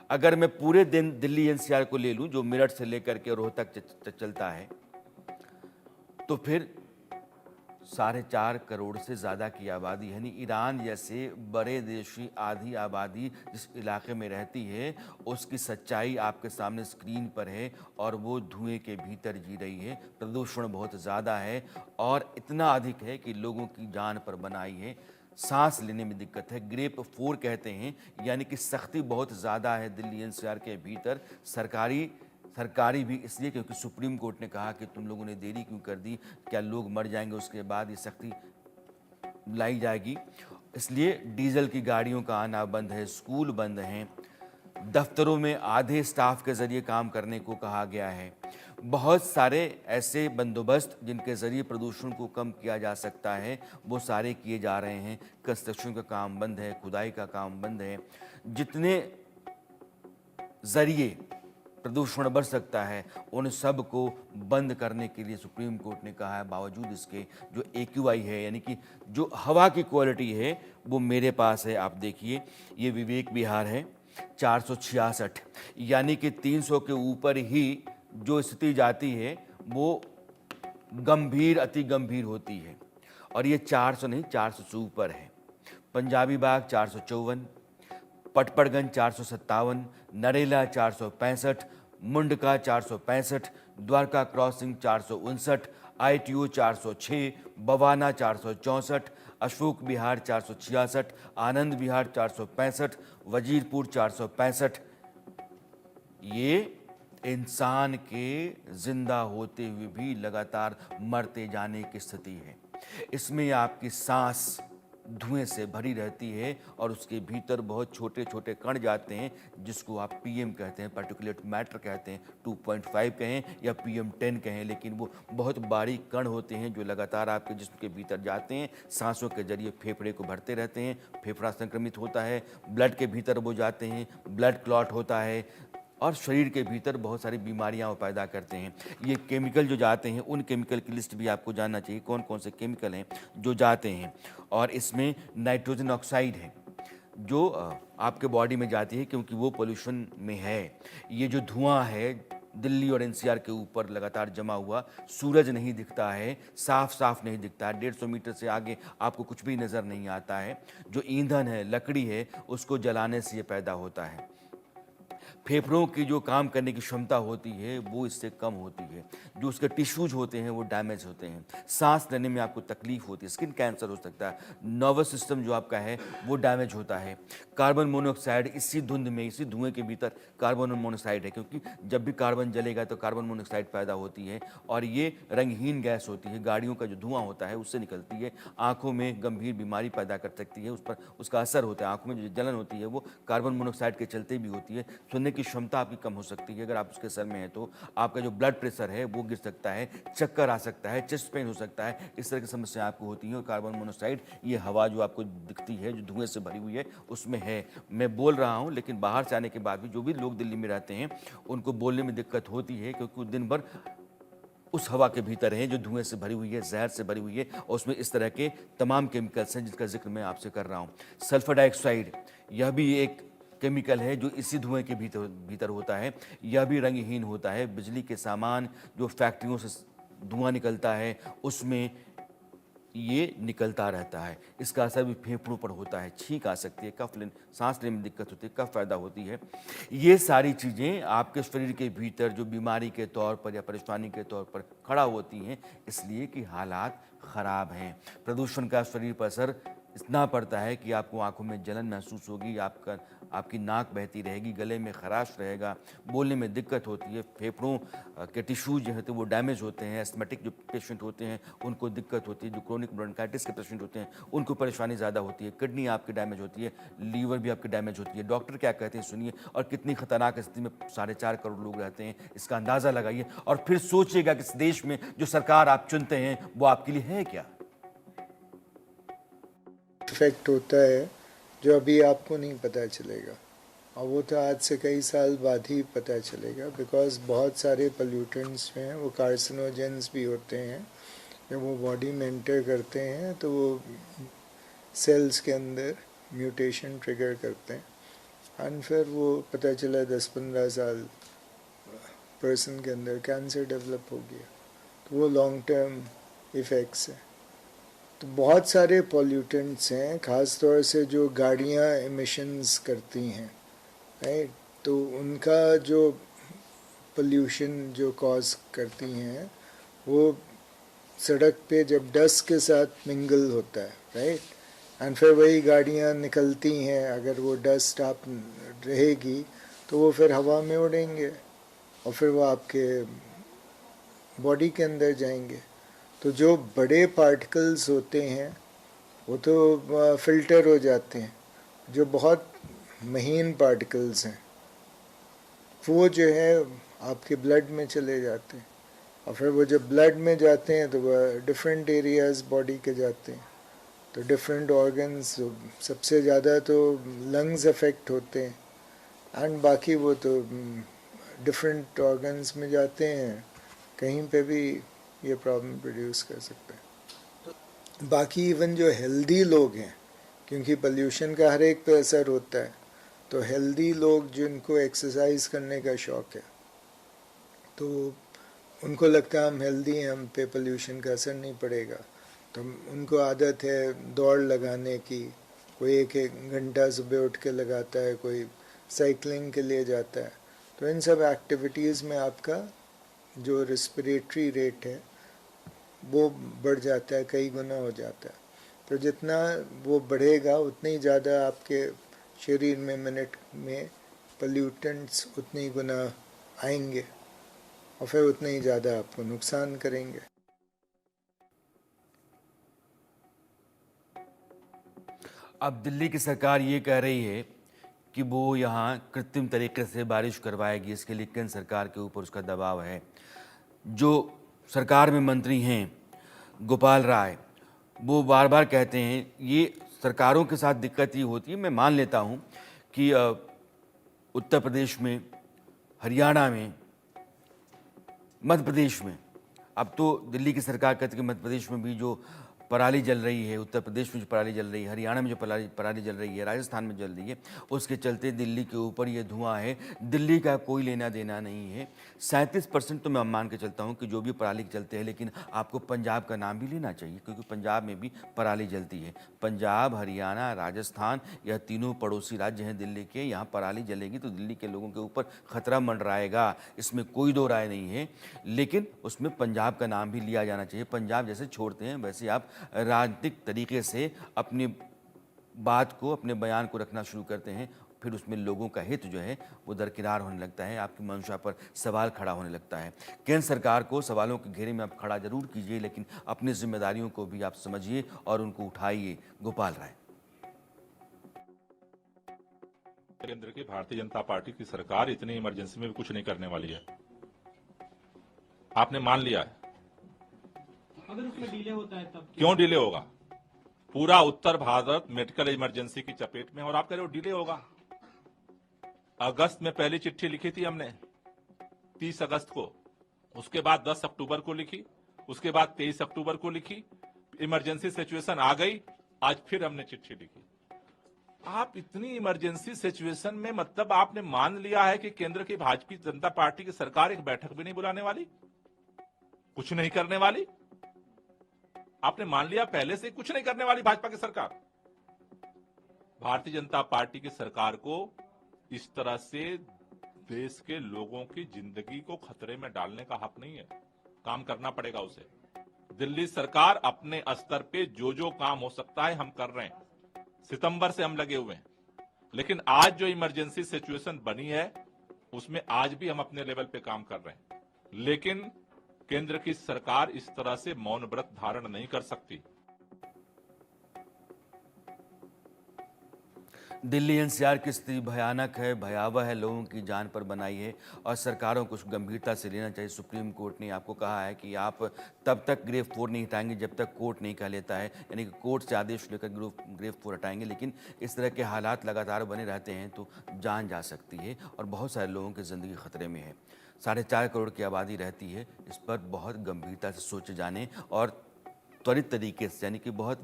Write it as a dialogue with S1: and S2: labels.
S1: अगर मैं पूरे दिन दिल्ली एनसीआर को ले लूं, जो मेरठ से लेकर के रोहतक चलता है, तो फिर 4.5 करोड़ से ज़्यादा की आबादी, यानी ईरान जैसे बड़े देश की आधी आबादी जिस इलाके में रहती है, उसकी सच्चाई आपके सामने स्क्रीन पर है और वो धुएं के भीतर जी रही है। प्रदूषण बहुत ज़्यादा है और इतना अधिक है कि लोगों की जान पर बनाई है। सांस लेने में दिक्कत है, ग्रेप 4 कहते हैं, यानी कि सख्ती बहुत ज़्यादा है दिल्ली एनसीआर के भीतर। सरकारी भी इसलिए क्योंकि सुप्रीम कोर्ट ने कहा कि तुम लोगों ने देरी क्यों कर दी, क्या लोग मर जाएंगे, उसके बाद ये सख्ती लाई जाएगी। इसलिए डीजल की गाड़ियों का आना बंद है, स्कूल बंद हैं, दफ्तरों में आधे स्टाफ के ज़रिए काम करने को कहा गया है। बहुत सारे ऐसे बंदोबस्त जिनके ज़रिए प्रदूषण को कम किया जा सकता है, वो सारे किए जा रहे हैं। कंस्ट्रक्शन का काम बंद है, खुदाई का काम बंद है। जितने ज़रिए प्रदूषण बढ़ सकता है, उन सब को बंद करने के लिए सुप्रीम कोर्ट ने कहा है। बावजूद इसके जो AQI है, यानी कि जो हवा की क्वालिटी है, वो मेरे पास है। आप देखिए, ये विवेक विहार है, 466, यानी कि 300 के ऊपर ही जो स्थिति जाती है वो गंभीर, अति गंभीर होती है। और ये 400 नहीं, 400 से ऊपर है। पंजाबी बाग 454, पटपड़गंज 457, नरेला 465, मुंडका 465, द्वारका क्रॉसिंग 459, ITO 406, बवाना 464, अशोक विहार 466, आनंद विहार 465, वजीरपुर 465। ये इंसान के जिंदा होते हुए भी लगातार मरते जाने की स्थिति है। इसमें आपकी सांस धुएं से भरी रहती है और उसके भीतर बहुत छोटे छोटे कण जाते हैं, जिसको आप PM कहते हैं, पार्टिकुलेट मैटर कहते हैं, 2.5 कहें या PM10 कहें, लेकिन वो बहुत बारीक कण होते हैं जो लगातार आपके जिस्म के भीतर जाते हैं, सांसों के जरिए फेफड़े को भरते रहते हैं, फेफड़ा संक्रमित होता है, ब्लड के भीतर वो जाते हैं, ब्लड क्लॉट होता है और शरीर के भीतर बहुत सारी बीमारियां वो पैदा करते हैं। ये केमिकल जो जाते हैं, उन केमिकल की लिस्ट भी आपको जानना चाहिए, कौन कौन से केमिकल हैं जो जाते हैं। और इसमें नाइट्रोजन ऑक्साइड है जो आपके बॉडी में जाती है, क्योंकि वो पोल्यूशन में है। ये जो धुआं है दिल्ली और NCR के ऊपर लगातार जमा हुआ, सूरज नहीं दिखता है, साफ साफ नहीं दिखता है, 150 मीटर से आगे आपको कुछ भी नज़र नहीं आता है। जो ईंधन है, लकड़ी है, उसको जलाने से ये पैदा होता है। फेफड़ों की जो काम करने की क्षमता होती है वो इससे कम होती है। जो उसके टिश्यूज होते हैं वो डैमेज होते हैं, सांस लेने में आपको तकलीफ होती है, स्किन कैंसर हो सकता है, नर्वस सिस्टम जो आपका है वो डैमेज होता है। कार्बन मोनोऑक्साइड इसी धुंध में, इसी धुएं के भीतर कार्बन मोनोऑक्साइड है, क्योंकि जब भी कार्बन जलेगा तो कार्बन मोनोऑक्साइड पैदा होती है और ये रंगहीन गैस होती है। गाड़ियों का जो धुआं होता है उससे निकलती है, आंखों में गंभीर बीमारी पैदा कर सकती है, उस पर उसका असर होता है। आंखों में जो जलन होती है वो कार्बन मोनोऑक्साइड के चलते भी होती है। सुनने की क्षमता आपकी कम हो सकती है, अगर आप उसके सर में है तो आपका जो ब्लड प्रेशर है वो गिर सकता है, चक्कर आ सकता है, चेस्ट पेन हो सकता है, इस तरह की समस्या आपको होती है। और कार्बन मोनोऑक्साइड, ये हवा जो आपको दिखती है जो धुएं से भरी हुई है, उसमें है। मैं बोल रहा हूँ, लेकिन बाहर से आने के बाद भी जो भी लोग दिल्ली में रहते हैं उनको बोलने में दिक्कत होती है, क्योंकि दिन भर उस हवा के भीतर है जो धुएं से भरी हुई है, जहर से भरी हुई है, और उसमें इस तरह के तमाम केमिकल्स हैं जिसका जिक्र मैं आपसे कर रहा हूँ। सल्फर डाइऑक्साइड, यह भी एक केमिकल है जो इसी धुएं के भीतर होता है। यह भी रंगहीन होता है। बिजली के सामान जो फैक्ट्रियों से धुआं निकलता है उसमें ये निकलता रहता है। इसका असर भी फेफड़ों पर होता है, छींक आ सकती है, सांस लेने में दिक्कत होती है, कफ पैदा होती है। ये सारी चीज़ें आपके शरीर के भीतर जो बीमारी के तौर पर या परेशानी के तौर पर खड़ा होती हैं, इसलिए कि हालात ख़राब हैं। प्रदूषण का शरीर पर असर इतना पड़ता है कि आपको आंखों में जलन महसूस होगी, आपकी नाक बहती रहेगी, गले में खराश रहेगा, बोलने में दिक्कत होती है, फेफड़ों के टिश्यूज जो हैं तो वो डैमेज होते हैं। एस्थमेटिक जो पेशेंट होते हैं उनको दिक्कत होती है, जो क्रोनिक ब्रोंकाइटिस के पेशेंट होते हैं उनको परेशानी ज़्यादा होती है, किडनी आपकी डैमेज होती है, लीवर भी आपकी डैमेज होती है। डॉक्टर क्या कहते हैं सुनिए, और कितनी खतरनाक स्थिति में 4.5 करोड़ लोग रहते हैं, इसका अंदाज़ा लगाइए और फिर सोचिएगा कि इस देश में जो सरकार आप चुनते हैं वो आपके लिए है क्या।
S2: इफेक्ट होता है जो अभी आपको नहीं पता चलेगा, और वो तो आज से कई साल बाद ही पता चलेगा, बिकॉज बहुत सारे पोल्यूटेंट्स जो हैं वो कार्सिनोजेंस भी होते हैं। जब वो बॉडी में एंटर करते हैं तो वो सेल्स के अंदर म्यूटेशन ट्रिगर करते हैं, एंड फिर वो पता चला 10-15 साल पर्सन के अंदर कैंसर डेवलप हो गया। तो वो लॉन्ग टर्म इफ़ेक्ट्स हैं। तो बहुत सारे पॉल्यूटेंट्स हैं, ख़ास तौर से जो गाड़ियाँ एमिशंस करती हैं, राइट। तो उनका जो पोल्यूशन जो कॉज करती हैं, वो सड़क पे जब डस्ट के साथ मिंगल होता है, राइट, एंड फिर वही गाड़ियाँ निकलती हैं, अगर वो डस्ट आप रहेगी तो वो फिर हवा में उड़ेंगे और फिर वो आपके बॉडी के अंदर जाएंगे। तो जो बड़े पार्टिकल्स होते हैं वो तो फिल्टर हो जाते हैं। जो बहुत महीन पार्टिकल्स हैं वो जो है आपके ब्लड में चले जाते हैं, और फिर वो जब ब्लड में जाते हैं तो वह डिफरेंट एरियाज बॉडी के जाते हैं। तो डिफरेंट ऑर्गन्स, सबसे ज़्यादा तो लंग्स अफेक्ट होते हैं, एंड बाकी वो तो डिफरेंट ऑर्गन्स में जाते हैं, कहीं पे भी ये प्रॉब्लम प्रोड्यूस कर सकते हैं। बाकी इवन जो हेल्दी लोग हैं, क्योंकि पोल्यूशन का हर एक पे असर होता है, तो हेल्दी लोग जिनको एक्सरसाइज करने का शौक़ है, तो उनको लगता है हम हेल्दी हैं, हम पे पोल्यूशन का असर नहीं पड़ेगा, तो उनको आदत है दौड़ लगाने की। कोई एक एक घंटा सुबह उठ के लगाता है, कोई साइकिलिंग के लिए जाता है। तो इन सब एक्टिविटीज़ में आपका जो रेस्पिरेटरी रेट है वो बढ़ जाता है, कई गुना हो जाता है। तो जितना वो बढ़ेगा उतनी ही ज़्यादा आपके शरीर में मिनट में पोल्यूटेंट्स उतनी ही गुना आएंगे और फिर उतने ही ज़्यादा आपको नुकसान करेंगे।
S1: अब दिल्ली की सरकार ये कह रही है कि वो यहाँ कृत्रिम तरीके से बारिश करवाएगी, इसके लिए केंद्र सरकार के ऊपर उसका दबाव है। जो सरकार में मंत्री हैं गोपाल राय, वो बार बार कहते हैं, ये सरकारों के साथ दिक्कत ये होती है, मैं मान लेता हूँ कि उत्तर प्रदेश में, हरियाणा में, मध्य प्रदेश में, अब तो दिल्ली की सरकार कहती है कि मध्य प्रदेश में भी जो पराली जल रही है, उत्तर प्रदेश में जो पराली जल रही है, हरियाणा में जो पराली जल रही है, राजस्थान में जल रही है, उसके चलते दिल्ली के ऊपर ये धुआं है। दिल्ली का कोई लेना देना नहीं है। 37% तो मैं मान के चलता हूँ कि जो भी पराली चलते हैं, लेकिन आपको पंजाब का नाम भी लेना चाहिए, क्योंकि पंजाब में भी पराली जलती है। पंजाब, हरियाणा, राजस्थान, यह तीनों पड़ोसी राज्य हैं दिल्ली के, यहाँ पराली जलेगी तो दिल्ली के लोगों के ऊपर खतरा मंडराएगा, इसमें कोई दो राय नहीं है। लेकिन उसमें पंजाब का नाम भी लिया जाना चाहिए। पंजाब जैसे छोड़ते हैं वैसे आप राजनीतिक तरीके से अपनी बात को, अपने बयान को रखना शुरू करते हैं, फिर उसमें लोगों का हित जो है वो दरकिनार होने लगता है, आपकी मंशा पर सवाल खड़ा होने लगता है। केंद्र सरकार को सवालों के घेरे में आप खड़ा जरूर कीजिए, लेकिन अपनी जिम्मेदारियों को भी आप समझिए और उनको उठाइए। गोपाल राय।
S3: केंद्र की भारतीय जनता पार्टी की सरकार इतनी इमरजेंसी में भी कुछ नहीं करने वाली है, आपने मान लिया है।
S4: अगर उसमें डिले होता है तब
S3: क्यों डिले होगा? पूरा उत्तर भारत मेडिकल इमरजेंसी की चपेट में, और आप कह रहे हो डिले होगा। अगस्त में पहली चिट्ठी लिखी थी हमने 30 अगस्त को, उसके बाद 10 अक्टूबर को लिखी, उसके बाद 23 अक्टूबर को लिखी। इमरजेंसी सिचुएशन आ गई, आज फिर हमने चिट्ठी लिखी। आप इतनी इमरजेंसी सिचुएशन में, मतलब आपने मान लिया है कि केंद्र की भाजपा जनता पार्टी की सरकार एक बैठक भी नहीं बुलाने वाली, कुछ नहीं करने वाली। आपने मान लिया पहले से कुछ नहीं करने वाली भाजपा की सरकार। भारतीय जनता पार्टी की सरकार को इस तरह से देश के लोगों की जिंदगी को खतरे में डालने का हक नहीं है। काम करना पड़ेगा उसे। दिल्ली सरकार अपने स्तर पे जो जो काम हो सकता है हम कर रहे हैं। सितंबर से हम लगे हुए हैं, लेकिन आज जो इमरजेंसी सिचुएशन बनी है उसमें आज भी हम अपने लेवल पे काम कर रहे हैं। लेकिन केंद्र की सरकार इस तरह से मौन व्रत धारण नहीं कर सकती।
S1: दिल्ली एनसीआर की स्थिति भयानक है, भयावह है, लोगों की जान पर बनाई है और सरकारों को गंभीरता से लेना चाहिए। सुप्रीम कोर्ट ने आपको कहा है कि आप तब तक ग्रेव 4 नहीं हटाएंगे जब तक कोर्ट नहीं कह लेता है, यानी कि कोर्ट से आदेश लेकर ग्रेव 4 हटाएंगे। लेकिन इस तरह के हालात लगातार बने रहते हैं तो जान जा सकती है और बहुत सारे लोगों की ज़िंदगी खतरे में है। 4.5 करोड़ की आबादी रहती है, इस पर बहुत गंभीरता से सोचे जाने और त्वरित तरीके से, यानी कि बहुत